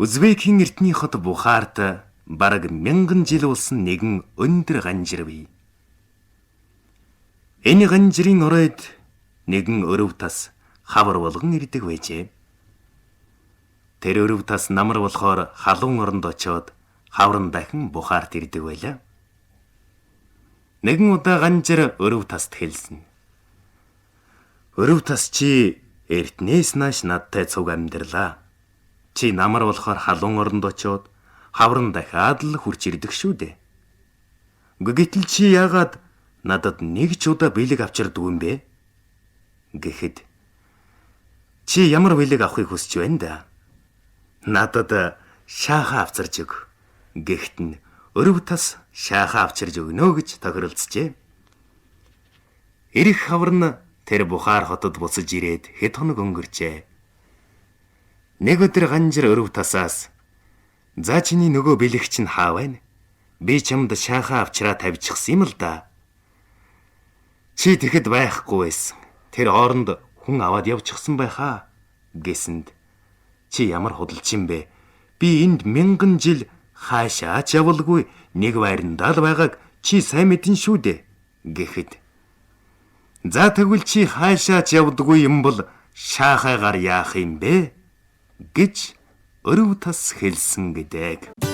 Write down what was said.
Узбекийн эртний хот Бухарт бараг 1000 жил болсон нэгэн өндөр ганжир бий. Энэ ганжирын оройд нэгэн өрөв тас хавар болгон ирдэг байжээ. Тэр өрөв тас намар болохоор халуун оронд очоод хавран дахин Бухарт ирдэг байлаа. Нэгэн удаа ганжир өрөв таст хэлсэн. Өрөв тас чи эртнээс нааш надтай цуг амьдралаа. Чи намар болохоор халуун оронд очоод хавран дахиад л хурж ирдэг шүү дээ. Гэтэл чи яагаад надад нэг ч удаа бэлэг авчирдгүй юм бэ? Гэхэд чи ямар бэлэг авахыг хүсэж байна да? Надад шааха авчирж өг. Гэхдээ нь өрөв тас шааха авчирж өгнө гэж тохиролцжээ. Ирэх хавран тэр Бухар хотод буцаж ирээд хэд хоног өнгөрчээ. Нэг өдөр ганжир өрөв тасаас "За чиний нөгөө бэлэг чинь хаа байна? Би чамд шааха авчраа тавьчихсан юм л да. Чи тэгэхэд байхгүй байсан. Тэр хооронд хүн аваад явчихсан байхаа" гэсэнд "Чи ямар худалчин бэ? Би энд 1000 жил хаашаач явуулгүй нэг байрандаа л байгааг чи сайн мэдэн шүү дээ" гэхэд "За тэгвэл чи хаашаач явдаггүй юм бол шаахайгаар яах юм бэ?" гэж өрөв тас хэлсэн гэдэг.